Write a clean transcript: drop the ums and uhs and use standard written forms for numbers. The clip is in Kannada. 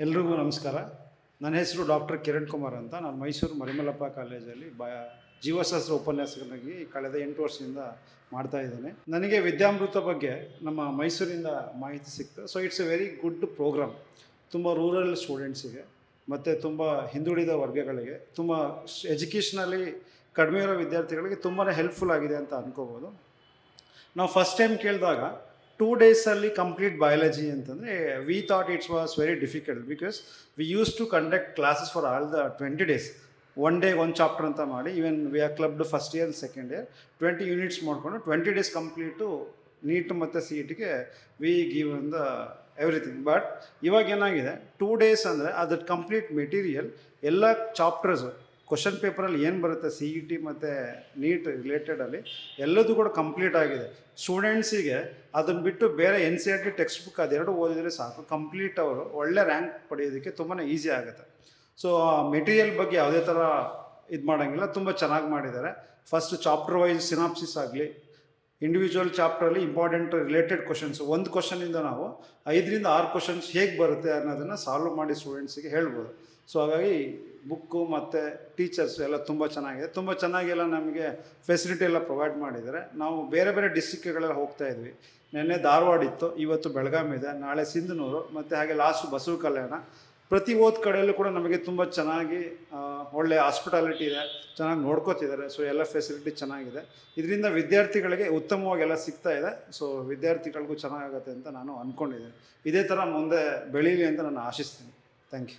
ಎಲ್ರಿಗೂ ನಮಸ್ಕಾರ. ನನ್ನ ಹೆಸರು ಡಾಕ್ಟರ್ ಕಿರಣ್ ಕುಮಾರ್ ಅಂತ. ನಾನು ಮೈಸೂರು ಮರಿಮಲ್ಲಪ್ಪ ಕಾಲೇಜಲ್ಲಿ ಜೀವಶಾಸ್ತ್ರ ಉಪನ್ಯಾಸಕನಾಗಿ ಕಳೆದ 8 ವರ್ಷದಿಂದ ಮಾಡ್ತಾ ಇದ್ದೇನೆ. ನನಗೆ ವಿದ್ಯಾಮೃತ ಬಗ್ಗೆ ನಮ್ಮ ಮೈಸೂರಿಂದ ಮಾಹಿತಿ ಸಿಕ್ತು. So it's a very good program. ತುಂಬ ರೂರಲ್ ಸ್ಟೂಡೆಂಟ್ಸಿಗೆ ಮತ್ತು ತುಂಬ ಹಿಂದುಳಿದ ವರ್ಗಗಳಿಗೆ, ತುಂಬ ಎಜುಕೇಷ್ನಲ್ಲಿ ಕಡಿಮೆ ಇರೋ ವಿದ್ಯಾರ್ಥಿಗಳಿಗೆ ತುಂಬಾ ಹೆಲ್ಪ್ಫುಲ್ ಆಗಿದೆ ಅಂತ ಅಂದ್ಕೋಬೋದು. ನಾವು ಫಸ್ಟ್ ಟೈಮ್ ಕೇಳಿದಾಗ 2 ಡೇಸಲ್ಲಿ ಕಂಪ್ಲೀಟ್ ಬಯಾಲಜಿ ಅಂತಂದರೆ we thought it's was very difficult because we use to conduct classes for all the 20 days. 1 day 1 chapter ಅಂತ ಮಾಡಿ, even we are clubbed first year second year 20 units ಮಾಡಿಕೊಂಡು 20 ಡೇಸ್ ಕಂಪ್ಲೀಟು ನೀಟ್ ಮತ್ತು CET-ಗೆ we give in the everything. But ಇವಾಗ ಏನಾಗಿದೆ, 2 ಡೇಸ್ ಅಂದರೆ ಅದ್ರ ಕಂಪ್ಲೀಟ್ ಮೆಟೀರಿಯಲ್ ಎಲ್ಲ ಚಾಪ್ಟರ್ಸು ಕ್ವಶನ್ ಪೇಪರಲ್ಲಿ ಏನು ಬರುತ್ತೆ CET ಮತ್ತು ನೀಟ್ ರಿಲೇಟೆಡಲ್ಲಿ ಎಲ್ಲದೂ ಕೂಡ ಕಂಪ್ಲೀಟ್ ಆಗಿದೆ. ಸ್ಟೂಡೆಂಟ್ಸಿಗೆ ಅದನ್ನು ಬಿಟ್ಟು ಬೇರೆ NCERT ಟೆಕ್ಸ್ಟ್ ಬುಕ್ ಅದೆರಡು ಓದಿದರೆ ಸಾಕು, ಕಂಪ್ಲೀಟ್ ಅವರು ಒಳ್ಳೆ ರ್ಯಾಂಕ್ ಪಡೆಯೋದಕ್ಕೆ ತುಂಬಾ ಈಸಿ ಆಗುತ್ತೆ. ಸೊ ಆ ಮೆಟೀರಿಯಲ್ ಬಗ್ಗೆ ಯಾವುದೇ ಥರ ಇದು ಮಾಡೋಂಗಿಲ್ಲ, ತುಂಬ ಚೆನ್ನಾಗಿ ಮಾಡಿದ್ದಾರೆ. ಫಸ್ಟ್ ಚಾಪ್ಟರ್ ವೈಸ್ ಸಿನಾಪ್ಸಿಸ್ ಆಗಲಿ, ಇಂಡಿವಿಜುವಲ್ ಚಾಪ್ಟ್ರಲ್ಲಿ ಇಂಪಾರ್ಟೆಂಟ್ ರಿಲೇಟೆಡ್ ಕ್ವಶನ್ಸ್, ಒಂದು ಕ್ವಶನಿಂದ ನಾವು 5 ರಿಂದ 6 ಕ್ವಶನ್ಸ್ ಹೇಗೆ ಬರುತ್ತೆ ಅನ್ನೋದನ್ನು ಸಾಲ್ವ್ ಮಾಡಿ ಸ್ಟೂಡೆಂಟ್ಸಿಗೆ ಹೇಳ್ಬೋದು. ಸೊ ಹಾಗಾಗಿ ಬುಕ್ಕು ಮತ್ತು ಟೀಚರ್ಸ್ ಎಲ್ಲ ತುಂಬ ಚೆನ್ನಾಗಿದೆ. ತುಂಬ ಚೆನ್ನಾಗೆಲ್ಲ ನಮಗೆ ಫೆಸಿಲಿಟಿ ಎಲ್ಲ ಪ್ರೊವೈಡ್ ಮಾಡಿದ್ದಾರೆ. ನಾವು ಬೇರೆ ಬೇರೆ ಡಿಸ್ಟಿಕ್ಗಳೆಲ್ಲ ಹೋಗ್ತಾ ಇದ್ವಿ. ನಿನ್ನೆ ಧಾರವಾಡ ಇತ್ತು, ಇವತ್ತು ಬೆಳಗಾವಿ ಇದೆ, ನಾಳೆ ಸಿಂಧನೂರು, ಮತ್ತು ಹಾಗೆ ಲಾಸ್ಟ್ ಬಸವ ಕಲ್ಯಾಣ. ಪ್ರತಿ ಕಡೆಯಲ್ಲೂ ಕೂಡ ನಮಗೆ ತುಂಬ ಚೆನ್ನಾಗಿ ಒಳ್ಳೆ ಹಾಸ್ಪಿಟಾಲಿಟಿ ಇದೆ, ಚೆನ್ನಾಗಿ ನೋಡ್ಕೋತಿದ್ದಾರೆ. ಸೊ ಎಲ್ಲ ಫೆಸಿಲಿಟಿ ಚೆನ್ನಾಗಿದೆ. ಇದರಿಂದ ವಿದ್ಯಾರ್ಥಿಗಳಿಗೆ ಉತ್ತಮವಾಗಿ ಎಲ್ಲ ಸಿಗ್ತಾ ಇದೆ. ಸೊ ವಿದ್ಯಾರ್ಥಿಗಳಿಗೂ ಚೆನ್ನಾಗಾಗತ್ತೆ ಅಂತ ನಾನು ಅಂದ್ಕೊಂಡಿದ್ದೀನಿ. ಇದೇ ಥರ ಮುಂದೆ ಬೆಳೀಲಿ ಅಂತ ನಾನು ಆಶಿಸ್ತೀನಿ. Thank you.